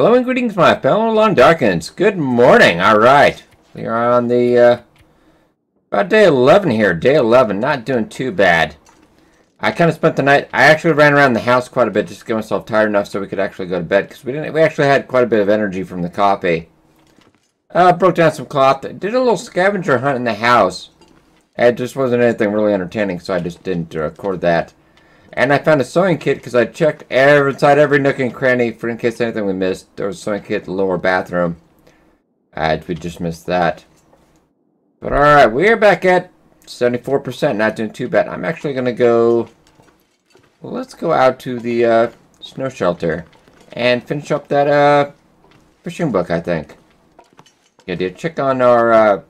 Hello and greetings, my fellow Long Darkins. Good morning. All right, we are on the about day 11 here. Day 11, not doing too bad. I kind of spent the night. I actually ran around the house quite a bit just to get myself tired enough so we could actually go to bed because we actually had quite a bit of energy from the coffee. Broke down some cloth. Did a little scavenger hunt in the house. It just wasn't anything really entertaining, so I just didn't record that. And I found a sewing kit because I checked inside every nook and cranny for in case anything we missed. There was a sewing kit in the lower bathroom. We just missed that. But alright, we're back at 74%, not doing too bad. I'm actually going to go... Well, let's go out to the snow shelter and finish up that fishing book, I think. Yeah, did check on our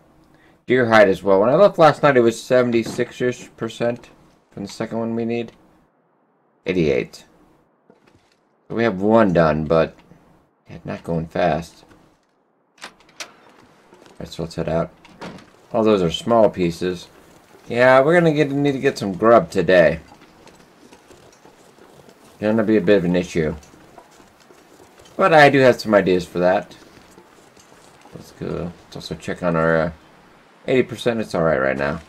deer hide as well. When I left last night, it was 76-ish% from the second one we need. 88. So we have one done, but yeah, not going fast. Alright, so let's head out. All those are small pieces. Yeah, we're gonna need to get some grub today. Gonna be a bit of an issue. But I do have some ideas for that. Let's go. Let's also check on our 80%. It's alright right now.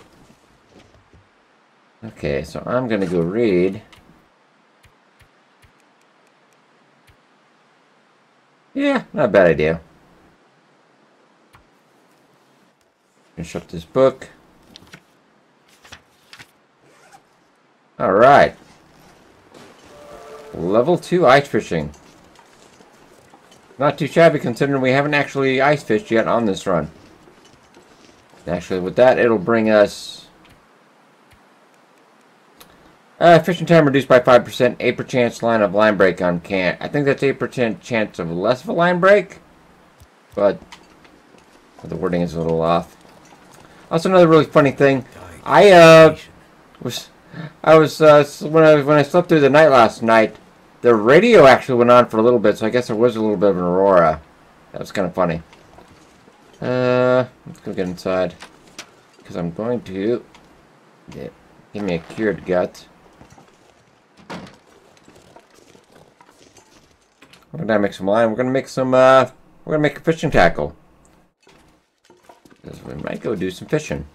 Okay, so I'm gonna go read. Yeah, not a bad idea. Finish up this book. Alright. Level 2 ice fishing. Not too shabby considering we haven't actually ice fished yet on this run. Actually, with that, it'll bring us... fishing time reduced by 5%, 8% chance line of line break on can. I think that's 8% chance of less of a line break, but the wording is a little off. Also, another really funny thing, when I slept through the night last night, the radio actually went on for a little bit, so I guess there was a little bit of an aurora. That was kind of funny. Let's go get inside, because I'm going to give me a cured gut. We're gonna make some line. We're gonna make some. We're gonna make a fishing tackle. Because we might go do some fishing.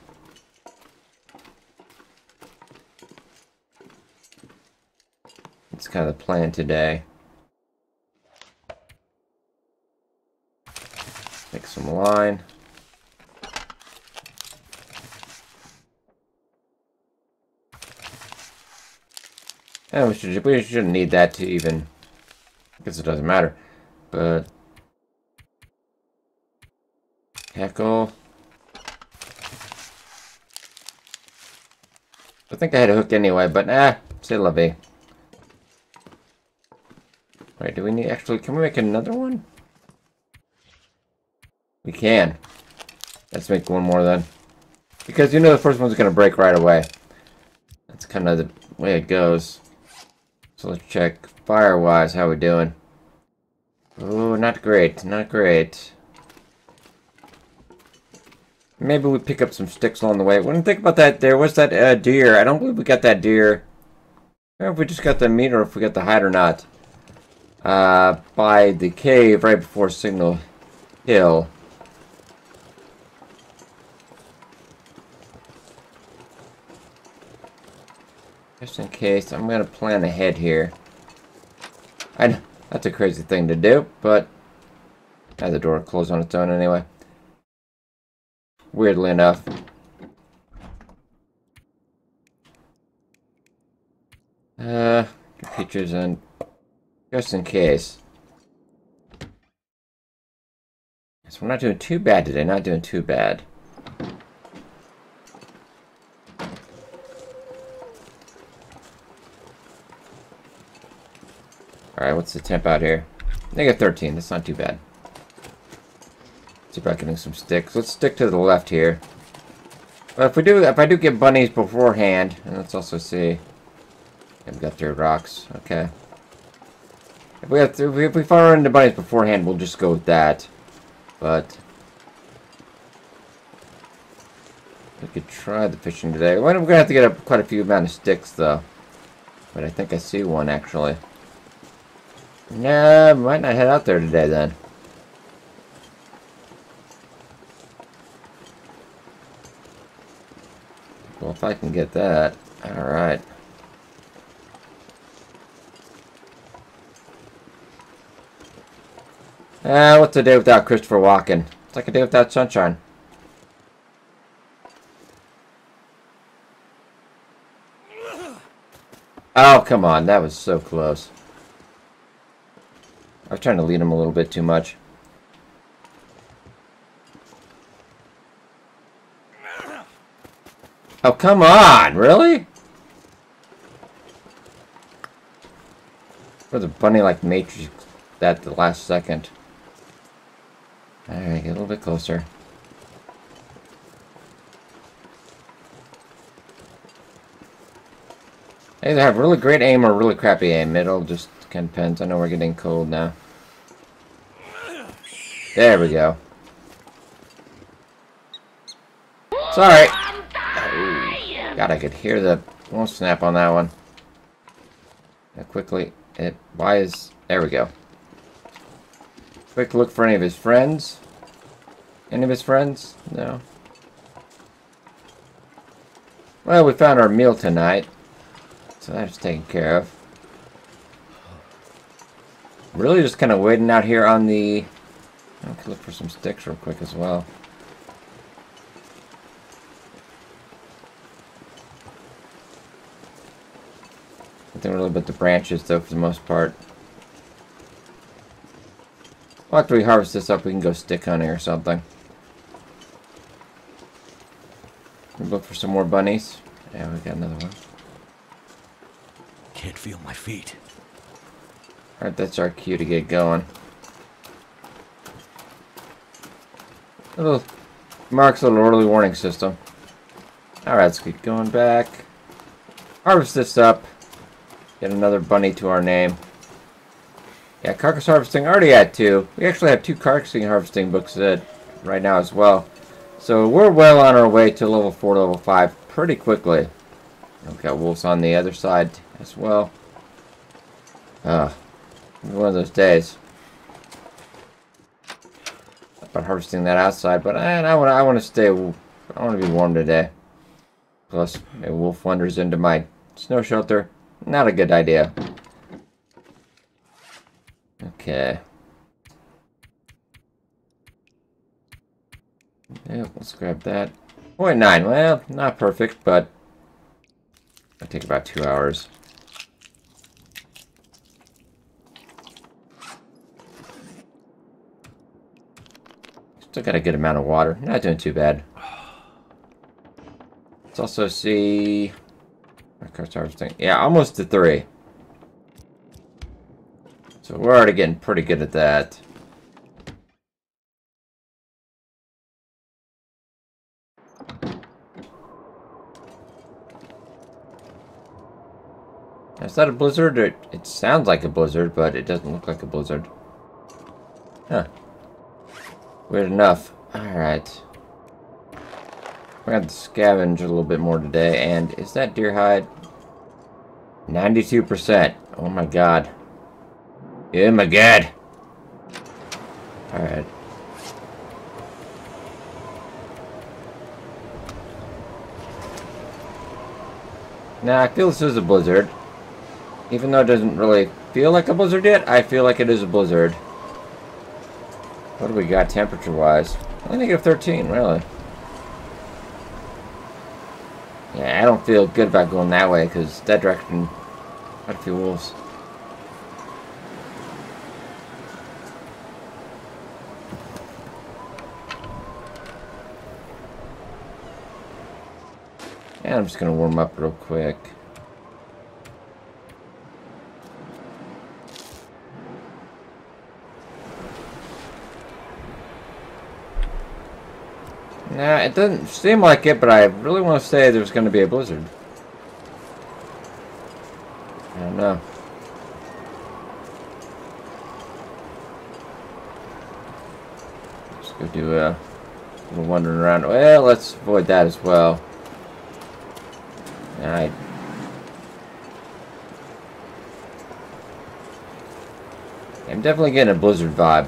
It's kind of the plan today. Make some line. And we shouldn't need that to even. Guess it doesn't matter, but tackle. I think I had a hook anyway, but c'est la vie. Right, do we need actually? Can we make another one? We can. Let's make one more then, because you know the first one's gonna break right away. That's kind of the way it goes. So let's check fire-wise. How we doing? Oh, not great. Not great. Maybe we pick up some sticks along the way. When I think about that, there was that deer. I don't believe we got that deer. I don't know if we just got the meat or if we got the hide or not. By the cave right before Signal Hill. Just in case, I'm going to plan ahead here. I know, that's a crazy thing to do, but I had the door closed on its own anyway. Weirdly enough. Pictures and just in case. So we're not doing too bad today, not doing too bad. Alright, what's the temp out here? -13, that's not too bad. Let's see about getting some sticks. Let's stick to the left here. But if I do get bunnies beforehand, and let's also see. I've got 3 rocks, okay. If we fire into bunnies beforehand, we'll just go with that. But we could try the fishing today. We're gonna have to get quite a few amount of sticks though. But I think I see one actually. Yeah, might not head out there today then. Well, if I can get that. Alright. What's a day without Christopher Walken? It's like a day without sunshine. Oh, come on. That was so close. I was trying to lead him a little bit too much. Oh, come on! Really? For the bunny like Matrix that the last second. Alright, get a little bit closer. They either have really great aim or really crappy aim. It'll just kind of depends. I know we're getting cold now. There we go. Sorry. Oh, God, I could hear the won't snap on that one. Quickly. Why is... There we go. Quick look for any of his friends. Any of his friends? No. Well, we found our meal tonight. So that's taken care of. Really just kind of waiting out here on the... I could look for some sticks real quick as well. Nothing really but the branches though for the most part. Well, after we harvest this up, we can go stick hunting or something. Look for some more bunnies. Yeah, we got another one. Can't feel my feet. Alright, that's our cue to get going. Little Mark's little early warning system. Alright, let's get going back. Harvest this up. Get another bunny to our name. Yeah, carcass harvesting already had 2. We actually have 2 carcass harvesting books right now as well. So we're well on our way to level 4 to level 5 pretty quickly. We've got wolves on the other side as well. One of those days. About harvesting that outside, but I want to stay. I want to be warm today. Plus, a wolf wanders into my snow shelter. Not a good idea. Okay. Yeah, let's grab that. 0.9. Well, not perfect, but it'll take about 2 hours. Still got a good amount of water. Not doing too bad. Let's also see... carcass harvesting. Yeah, almost to 3. So we're already getting pretty good at that. Is that a blizzard? It sounds like a blizzard, but it doesn't look like a blizzard. Huh. Weird enough. Alright. We're going to scavenge a little bit more today. And is that deer hide? 92%. Oh my god. Oh my god. Alright. Now, I feel this is a blizzard. Even though it doesn't really feel like a blizzard yet, I feel like it is a blizzard. What do we got temperature-wise? Only -13, really. Yeah, I don't feel good about going that way, because that direction, quite a few wolves. And I'm just going to warm up real quick. Nah, it doesn't seem like it, but I really want to say there's going to be a blizzard. I don't know. Let's go do a little wandering around. Well, let's avoid that as well. All right. I'm definitely getting a blizzard vibe.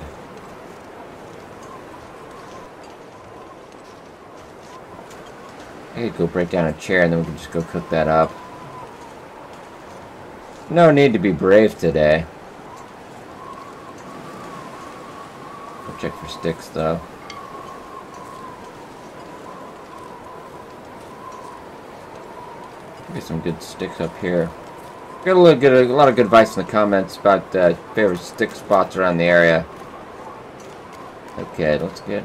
I could go break down a chair and then we can just go cook that up. No need to be brave today. Go check for sticks though. Get some good sticks up here. Got a lot of good advice in the comments about favorite stick spots around the area. Okay, let's get.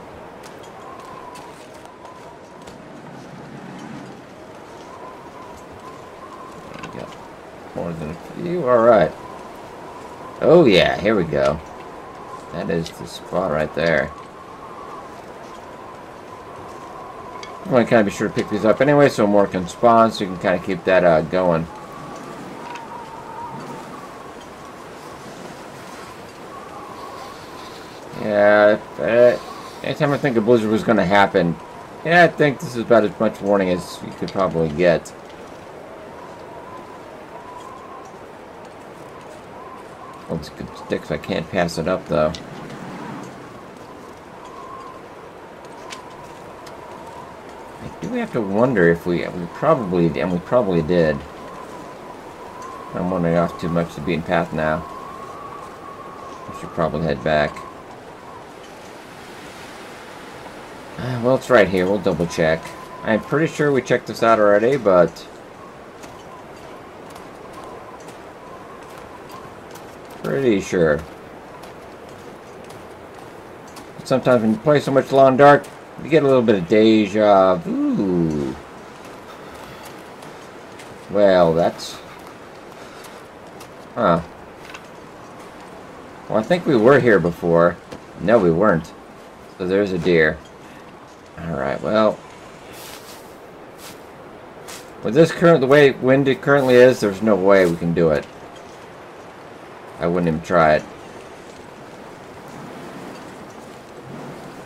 There we go. More than a few. All right. Oh yeah, here we go. That is the spot right there. I want to kind of be sure to pick these up anyway, so more can spawn, so you can kind of keep that going. Yeah, anytime I think a blizzard was going to happen, yeah, I think this is about as much warning as you could probably get. Well, it's good sticks. I can't pass it up though. I do have to wonder if we probably did. I'm wandering off too much the beaten path now. I should probably head back. Well, it's right here. We'll double check. I'm pretty sure we checked this out already, but pretty sure. Sometimes when you play so much Long Dark, you get a little bit of deja vu. Well, that's... Huh. Well, I think we were here before. No, we weren't. So there's a deer. Alright, well... With this the way wind it currently is, there's no way we can do it. I wouldn't even try it.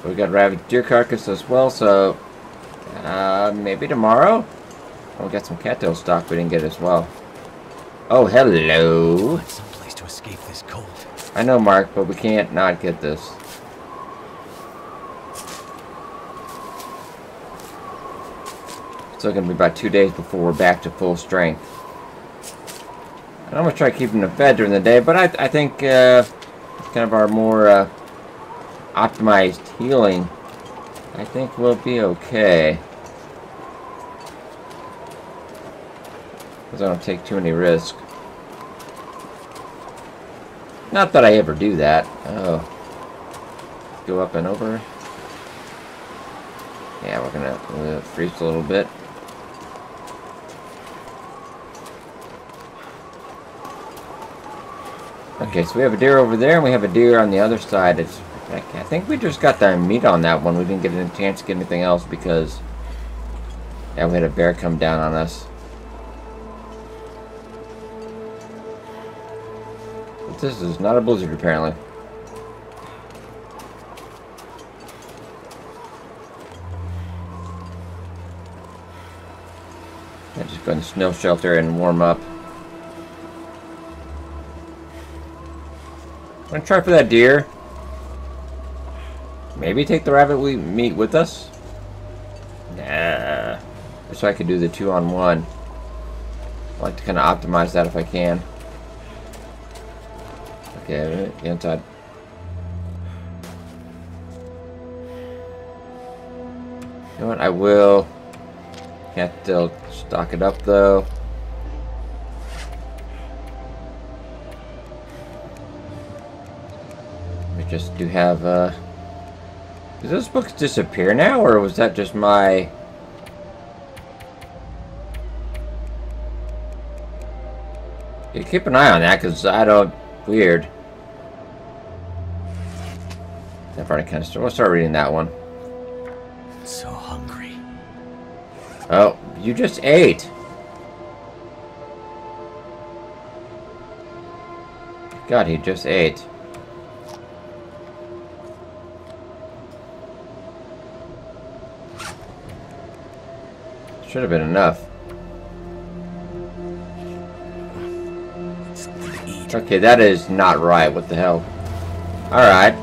We got ravaged deer carcass as well, so maybe tomorrow? Oh, we got some cattail stock we didn't get as well. Oh, hello. Someplace to escape this cold. I know, Mark, but we can't not get this. Still gonna be about 2 days before we're back to full strength. And I'm gonna try keeping them fed during the day, but I think it's kind of our more optimized healing. I think we'll be okay. Because I don't take too many risks. Not that I ever do that. Oh. Go up and over. Yeah, we're gonna freeze a little bit. Okay, so we have a deer over there, and we have a deer on the other side. I think we just got the meat on that one. We didn't get a chance to get anything else because... Yeah, we had a bear come down on us. But this is not a blizzard, apparently. I just go in the snow shelter and warm up. I'm gonna try for that deer. Maybe take the rabbit meat with us? Nah. Just so I could do the 2-on-1. I like to kind of optimize that if I can. Okay, get inside. You know what? I will. Can't still stock it up though. We just do have Does those books disappear now, or was that just my... Yeah, keep an eye on that, because I don't... Weird. I've already kind of started. We'll start reading that one. So hungry. Oh, you just ate. God, he just ate. Should have been enough. Something to eat. Okay, that is not right. What the hell? Alright.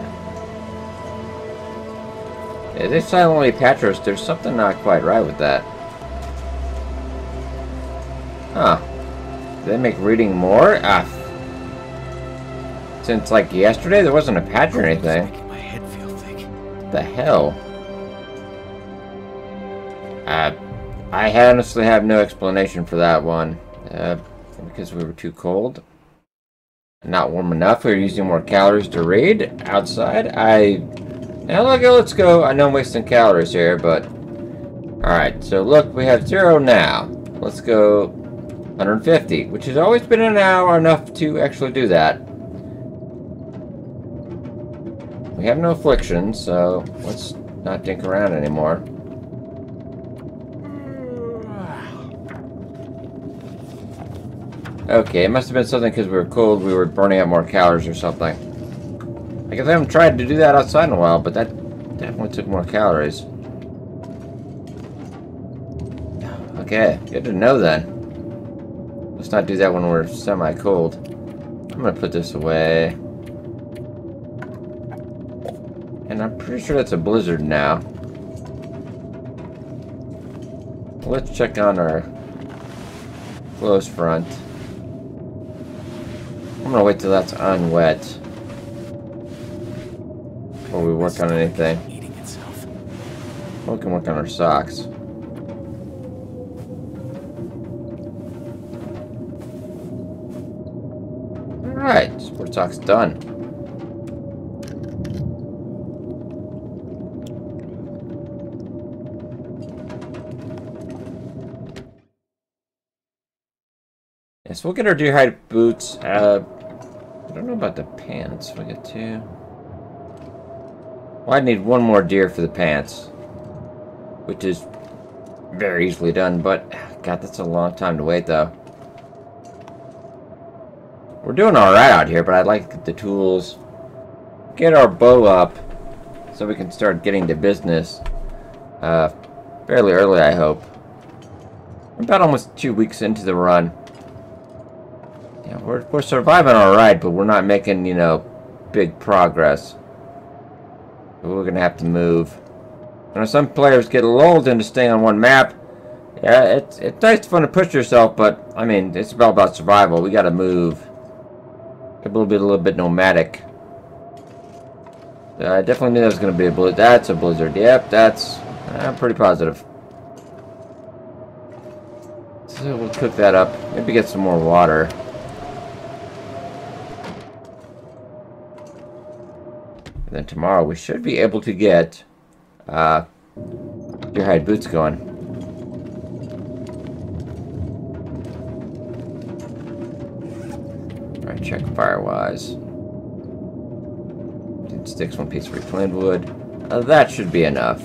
Yeah, they silently patch us. There's something not quite right with that. Huh. Did they make reading more? Since, like, yesterday, there wasn't a patch or anything. Making my head feel thick. What the hell? I honestly have no explanation for that one. Because we were too cold. Not warm enough. We were using more calories to read outside. Now let's go. I know I'm wasting calories here, but... Alright, so look, we have 0 now. Let's go 150, which has always been an hour enough to actually do that. We have no afflictions, so let's not dink around anymore. Okay, it must have been something because we were cold, we were burning out more calories or something. I guess I haven't tried to do that outside in a while, but that definitely took more calories. Okay, good to know then. Let's not do that when we're semi-cold. I'm gonna put this away. And I'm pretty sure that's a blizzard now. Let's check on our clothes front. I'm gonna wait till that's unwet before we work on anything. Eating itself. We can work on our socks. Alright, sport socks done. Yes, we'll get our deer-hide boots. I don't know about the pants. We get 2. Well, I need 1 more deer for the pants, which is very easily done, but God, that's a long time to wait, though. We're doing alright out here, but I'd like the tools. Get our bow up so we can start getting to business fairly early, I hope. We're about almost 2 weeks into the run. Yeah, we're surviving alright, but we're not making, you know, big progress. We're gonna have to move. You know, some players get lulled into staying on one map. Yeah, it's nice to fun to push yourself, but I mean, it's all about survival. We gotta move. A little bit nomadic. I definitely knew that was gonna be a blizzard. That's a blizzard. Yep, that's I'm pretty positive. So we'll cook that up. Maybe get some more water. And then tomorrow we should be able to get deer-hide boots going. Alright, check fire-wise. 10 sticks, 1 piece of reclaimed wood. That should be enough.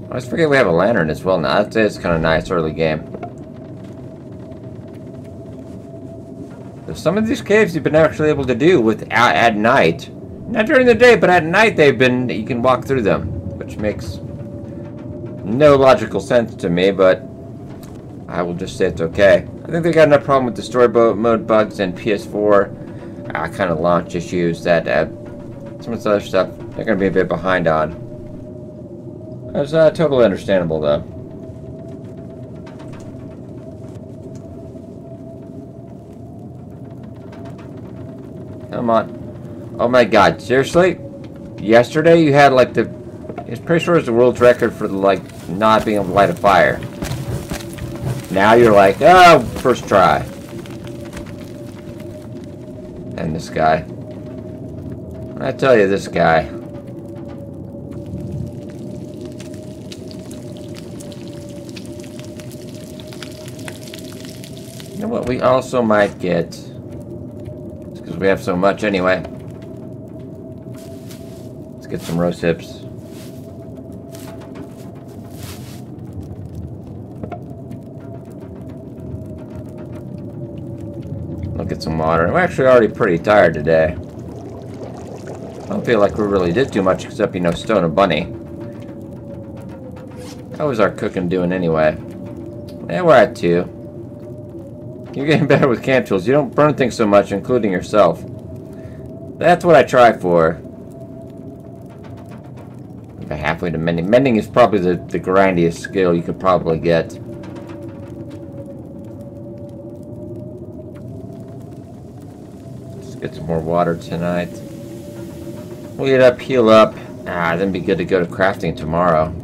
I always forget we have a lantern as well now. That's kind of nice early game. Some of these caves you've been actually able to do at night. Not during the day, but at night you can walk through them. Which makes no logical sense to me, but I will just say it's okay. I think they got enough problem with the story mode bugs and PS4 kind of launch issues that some of this other stuff they're going to be a bit behind on. That's totally understandable, though. Come on. Oh my god, seriously? Yesterday you had like it's pretty sure it's the world's record for like not being able to light a fire. Now you're like, oh, first try. And this guy. I tell you, this guy. You know what we also might get? Because we have so much anyway. Let's get some rose hips. I'll get some water. I'm actually already pretty tired today. I don't feel like we really did too much except, you know, stone a bunny. How was our cooking doing anyway? Yeah, we're at 2. You're getting better with camp tools. You don't burn things so much, including yourself. That's what I try for. About halfway to mending. Mending is probably the grindiest skill you could probably get. Let's get some more water tonight. We'll get up, heal up. Then be good to go to crafting tomorrow.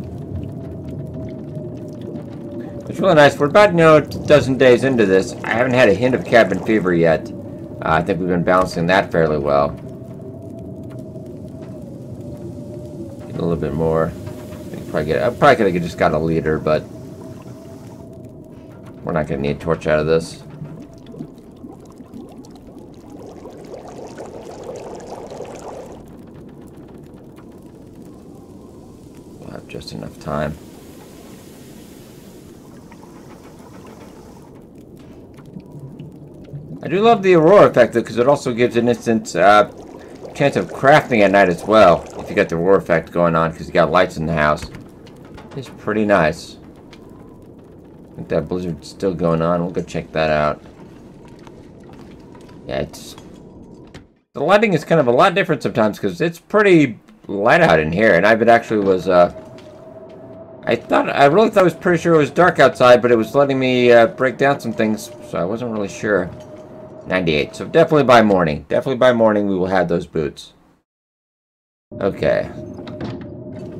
It's really nice. We're about, a dozen days into this. I haven't had a hint of cabin fever yet. I think we've been balancing that fairly well. Get a little bit more. I probably could have just got a liter, but we're not going to need a torch out of this. We'll have just enough time. I do love the Aurora effect, though, because it also gives an instant chance of crafting at night as well, if you got the Aurora effect going on, because you got lights in the house. It's pretty nice. I think that blizzard's still going on. We'll go check that out. Yeah, the lighting is kind of a lot different sometimes, because it's pretty light out in here, and I actually was, I really thought I was pretty sure it was dark outside, but it was letting me break down some things, so I wasn't really sure. 98. So definitely by morning. Definitely by morning we will have those boots. Okay.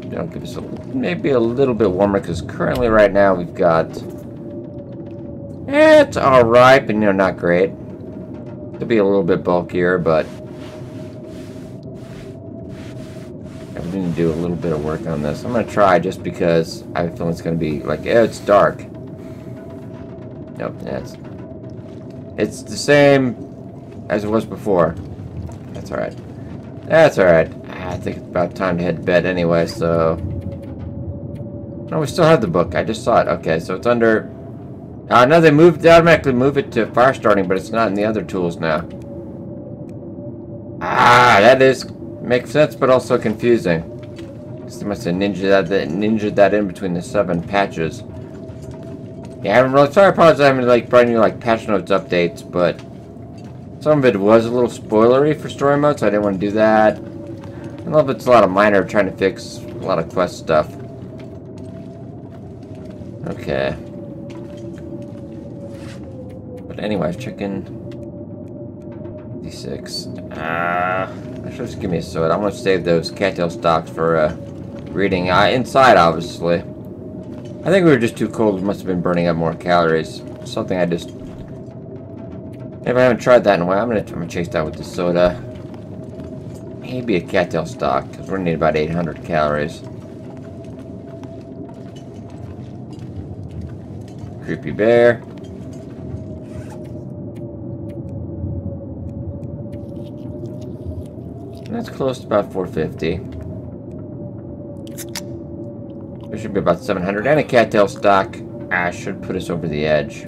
That'll give us maybe a little bit warmer, because currently right now we've got... it's alright, but not great. Could be a little bit bulkier, but... I'm going to do a little bit of work on this. I'm going to try just because I have a feeling it's going to be like, it's dark. Nope, it's the same as it was before. That's alright. That's alright. I think it's about time to head to bed anyway, so... No, we still have the book. I just saw it. Okay, so it's under... no, they automatically move it to fire starting, but it's not in the other tools now. That makes sense, but also confusing. They must have ninja'd that in between the 7 patches. Yeah, I'm really sorry. I apologize. I haven't brought you patch notes updates, but some of it was a little spoilery for story mode, so I didn't want to do that. A lot of it's a lot of minor trying to fix a lot of quest stuff. Okay. But anyways, chicken D6. Actually, just give me a soda. I'm gonna save those cattail stalks for reading. Inside, obviously. I think we were just too cold. We must have been burning up more calories. Something I just... Maybe I haven't tried that in a while. I'm gonna chase that with the soda. Maybe a cattail stalk, because we're gonna need about 800 calories. Creepy bear. That's close to about 450. There should be about 700, and a cattail stalk. Should put us over the edge.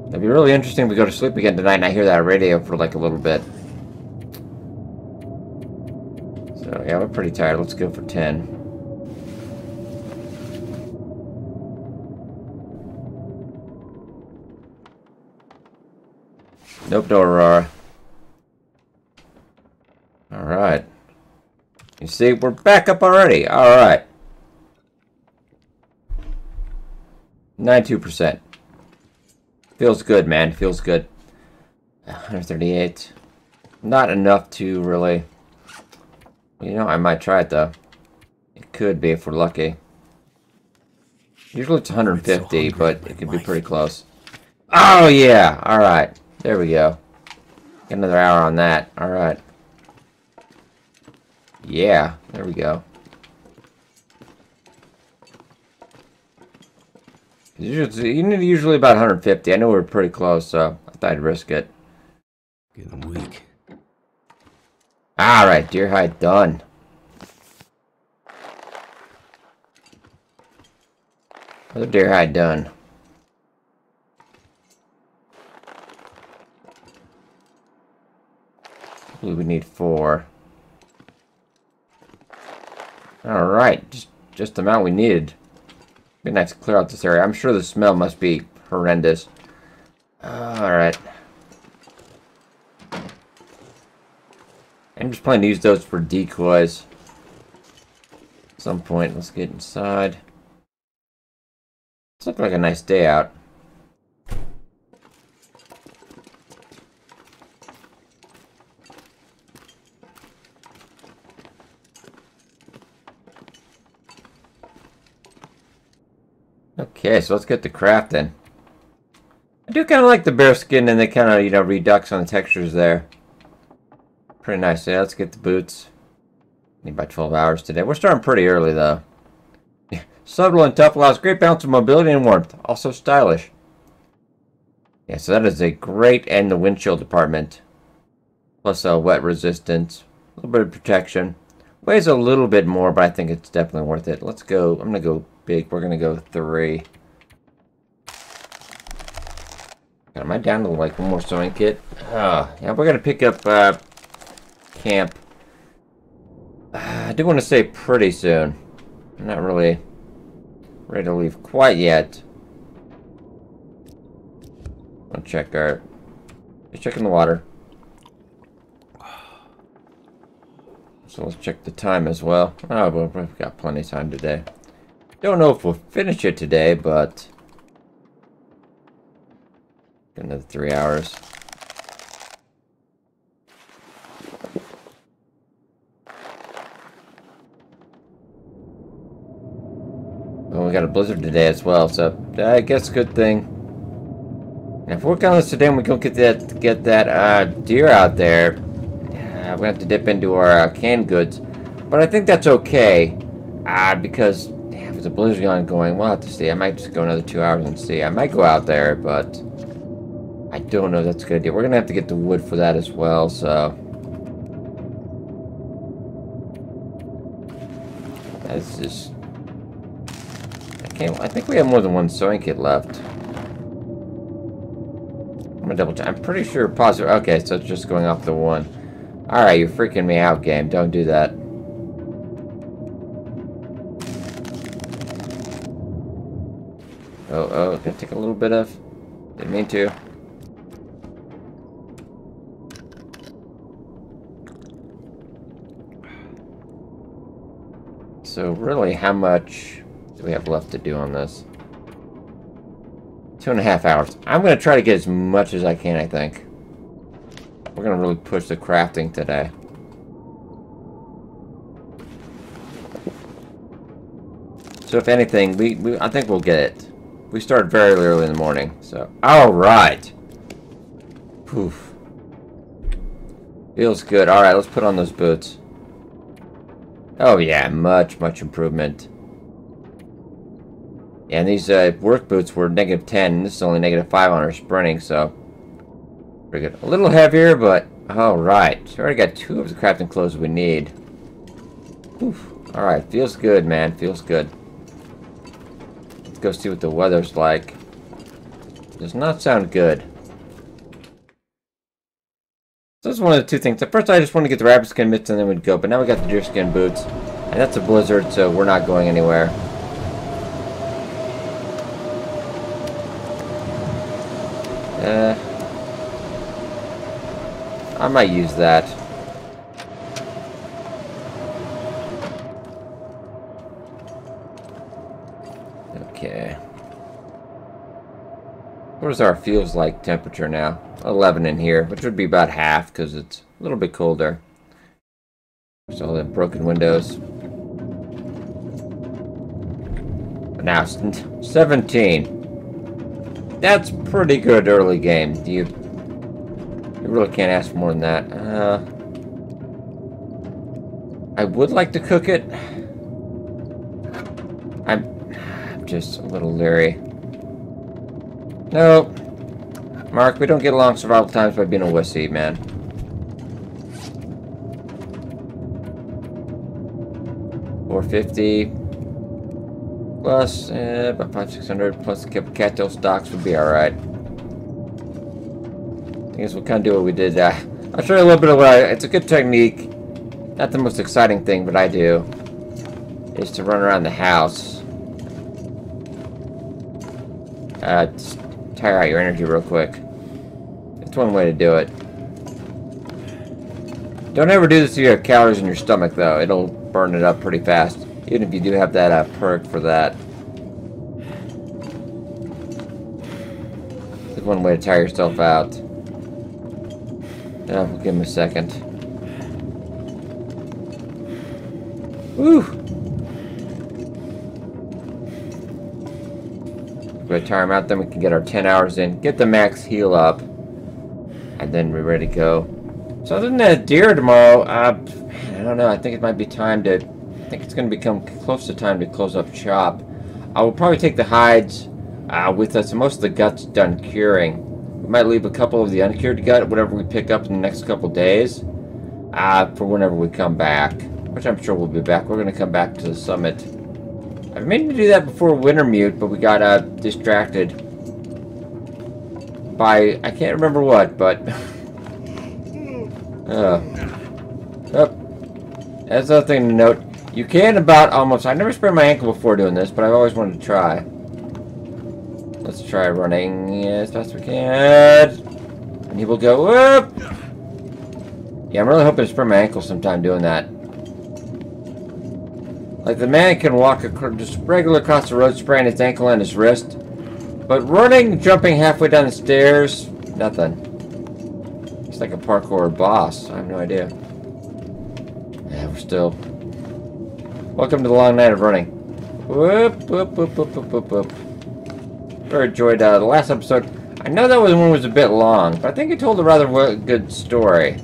It'd be really interesting if we go to sleep again tonight and I hear that radio for like a little bit. So yeah, we're pretty tired. Let's go for 10. Nope, no Aurora. Alright. You see, we're back up already. Alright. 92%. Feels good, man. Feels good. 138. Not enough to really... I might try it, though. It could be if we're lucky. Usually it's 150, but it could be pretty close. Oh, yeah! Alright. There we go. Get another hour on that. Alright. Yeah. There we go. Usually about 150. I know we're pretty close, so I thought I'd risk it. Getting weak. Alright, deer hide done. Another deer hide done. We would need 4. Alright, just just the amount we needed. Be nice to clear out this area. I'm sure the smell must be horrendous. Alright. I'm just planning to use those for decoys. At some point, let's get inside. This looks like a nice day out. Okay, so let's get to crafting. I do kind of like the bear skin, and they kind of, you know, redux on the textures there. Pretty nice. Yeah, let's get the boots. Need about 12 hours today. We're starting pretty early, though. Subtle and tough, allows great balance of mobility and warmth. Also stylish. Yeah, so that is a great, and the wind chill department. Plus wet resistance. A little bit of protection. Weighs a little bit more, but I think it's definitely worth it. Let's go. I'm going to go big. We're going to go 3. God, am I down to like one more sewing kit? Yeah, we're going to pick up camp. I do want to say pretty soon. I'm not really ready to leave quite yet. I'll check our... Just checking the water. So let's check the time as well. Oh, well, we've got plenty of time today. Don't know if we'll finish it today, but... Got another 3 hours. Well, we got a blizzard today as well, so I guess good thing. And if we work on this today and we don't get that deer out there, we have to dip into our canned goods. But I think that's okay, because if there's a blizzard going, we'll have to see. I might just go another 2 hours and see. I might go out there, but I don't know if that's a good idea. We're gonna have to get the wood for that as well, so that's just. I think we have more than one sewing kit left. I'm gonna double check. I'm pretty sure positive. Okay, so it's just going off the one. Alright, you're freaking me out, game. Don't do that. Oh, gonna take a little bit of. Didn't mean to. So really, how much do we have left to do on this? 2.5 hours. I'm going to try to get as much as I can, I think. We're going to really push the crafting today. So if anything, I think we'll get it. We started very early in the morning, so... Alright! Poof. Feels good. Alright, let's put on those boots. Oh yeah, much improvement. Yeah, and these work boots were -10, and this is only -5 on our sprinting, so pretty good. A little heavier, but alright. So we already got 2 of the crafting clothes we need. Alright, feels good, man. Feels good. Let's go see what the weather's like. Does not sound good. So that's one of the 2 things. At first I just wanted to get the rabbit skin mitts and then we'd go, but now we got the deerskin boots. And that's a blizzard, so we're not going anywhere. I might use that. Okay. What is our feels like temperature now? 11 in here, which would be about half because it's a little bit colder. There's all the broken windows. But now 17. That's pretty good early game. You really can't ask for more than that. I would like to cook it. I'm just a little leery. No, Mark, we don't get along survival times by being a wussy, man. $450 plus about $500-600 plus a couple cattail stocks would be all right. I guess we'll kind of do what we did. I'll show you a little bit of what it's a good technique. Not the most exciting thing, but I do. is to run around the house. Just tire out your energy real quick. That's one way to do it. Don't ever do this if you have calories in your stomach, though. It'll burn it up pretty fast. Even if you do have that perk for that. That's one way to tire yourself out. We'll give him a second. Woo! We're gonna tire him out, then we can get our 10 hours in, get the max heal up, and then we're ready to go. So other than that deer tomorrow, I don't know, I think it might be time to, I think it's going to become close to time to close up shop. I will probably take the hides with us, and most of the gut's done curing. We might leave a couple of the uncured gut, whatever we pick up in the next couple days, for whenever we come back, which I'm sure we'll be back. We're going to come back to the summit. I've meant to do that before Wintermute, but we got distracted by, I can't remember what, but that's another thing to note. You can about almost, I never sprained my ankle before doing this, but I've always wanted to try. Let's try running as fast as we can. And he will go, whoop! Yeah, I'm really hoping to sprain my ankle sometime doing that. Like, the man can walk just regular across the road, spraying his ankle and his wrist. But running, jumping halfway down the stairs, nothing. It's like a parkour boss. I have no idea. Yeah, we're still... Welcome to the long night of running. Whoop, whoop, whoop, whoop, whoop, whoop, whoop. Very enjoyed the last episode. I know that one was a bit long, but I think it told a rather good story.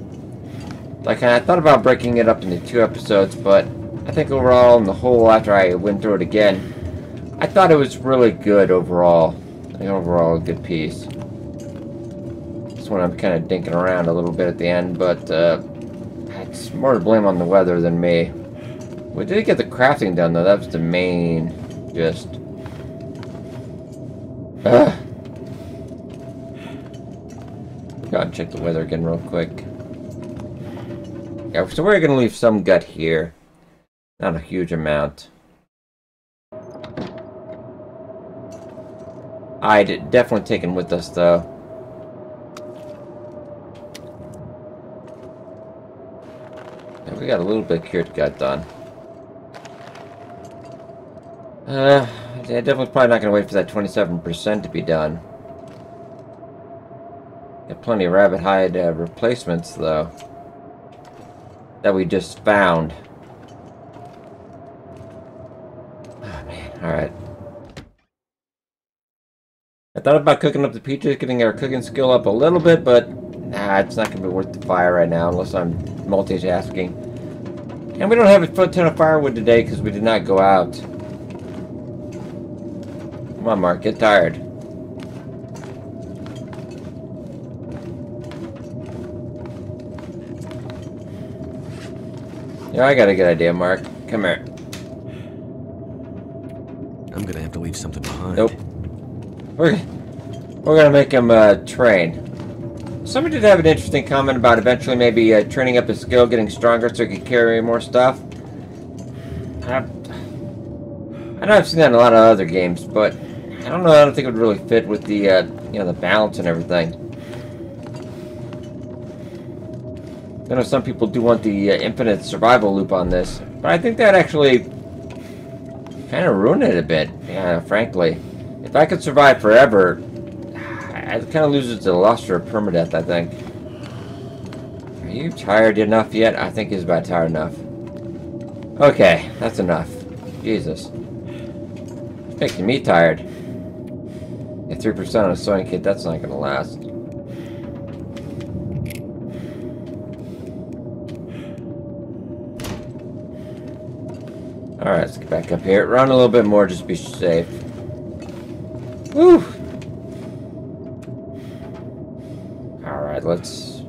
Like, I thought about breaking it up into 2 episodes, but I think overall, on the whole, after I went through it again, I thought it was really good overall. I think overall, a good piece. This one I'm kind of dinking around a little bit at the end, but it's more to blame on the weather than me. We did get the crafting done, though. That was the main gist. Go and check the weather again real quick. Yeah, so we're going to leave some gut here. Not a huge amount. I'd definitely taken with us, though. Yeah, we got a little bit of cured gut done. Yeah, definitely probably not going to wait for that 27% to be done. Got plenty of rabbit hide replacements, though, that we just found. Oh, man. Alright. I thought about cooking up the peaches, getting our cooking skill up a little bit, but nah, it's not going to be worth the fire right now unless I'm multitasking. And we don't have a ton of firewood today because we did not go out. Come on, Mark, get tired. Yeah, I got a good idea, Mark. Come here. I'm gonna have to leave something behind. Nope. We're gonna make him train. Somebody did have an interesting comment about eventually maybe training up his skill, getting stronger so he could carry more stuff. I know I've seen that in a lot of other games, but I don't know. I don't think it would really fit with the you know, the balance and everything. I know some people do want the infinite survival loop on this, but I think that actually kind of ruined it a bit. Yeah, frankly, if I could survive forever, it kind of loses the luster of permadeath, I think. Are you tired enough yet? I think he's about tired enough. Okay, that's enough. Jesus. It's making me tired. At 3% on a sewing kit, that's not going to last. Alright, let's get back up here. Run a little bit more, just be safe. Woo! Alright, let's...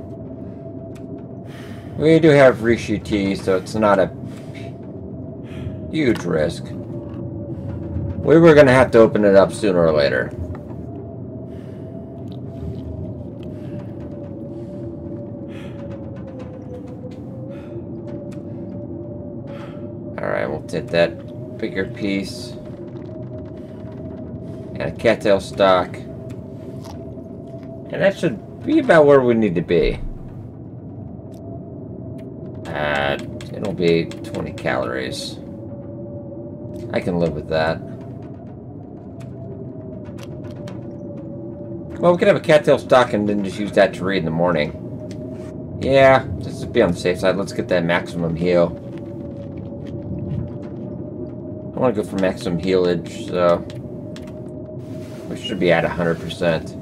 We do have Rishi tea, so it's not a huge risk. We were going to have to open it up sooner or later. Alright, we'll take that. bigger piece. And a cattail stock. And that should be about where we need to be. It'll be 20 calories. I can live with that. Well, we could have a cattail stock and then just use that to read in the morning. Yeah, just to be on the safe side, let's get that maximum heal. I want to go for maximum healage, so we should be at 100%.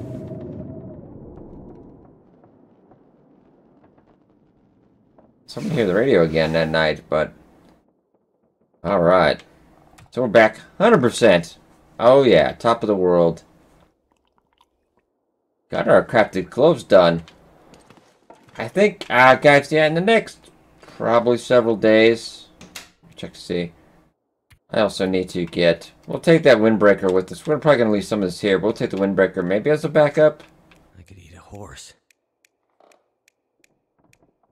Someone hear the radio again that night, but alright. So we're back 100%. Oh yeah, top of the world. Got our crafted clothes done. I think, guys, yeah, in the next probably several days. Check to see. I also need to get... We'll take that windbreaker with us. We're probably going to leave some of this here, but we'll take the windbreaker maybe as a backup. I could eat a horse.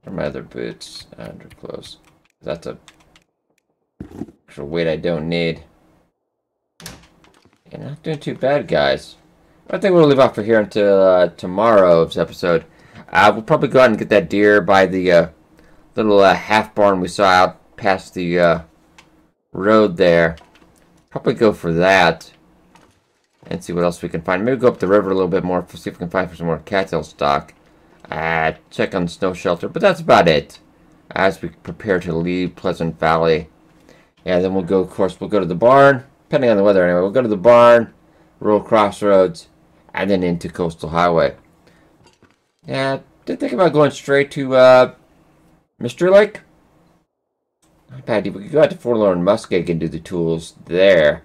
Or my other boots. Underclothes. That's a extra weight I don't need. You're not doing too bad, guys. I think we'll leave off for here until tomorrow's episode. We'll probably go out and get that deer by the little half barn we saw out past the road there. Probably go for that. And see what else we can find. Maybe go up the river a little bit more. See if we can find some more cattail stock. Check on the snow shelter. But that's about it. As we prepare to leave Pleasant Valley. And then we'll go, of course, we'll go to the barn. Depending on the weather anyway. We'll go to the barn. Rural Crossroads. And then into Coastal Highway. Yeah, did think about going straight to Mystery Lake. Not bad. We could go out to Forlorn Muskeg and do the tools there.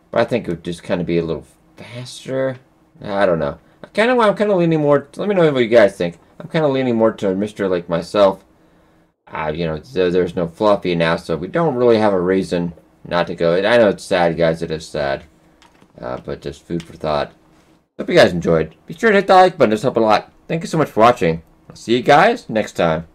But I think it would just kind of be a little faster. I don't know. I'm kind of leaning more... Let me know what you guys think. I'm kind of leaning more to Mystery Lake myself. You know, there's no Fluffy now, so we don't really have a reason not to go. I know it's sad, guys. It is sad. But just food for thought. Hope you guys enjoyed. Be sure to hit the like button. This helps a lot. Thank you so much for watching. I'll see you guys next time.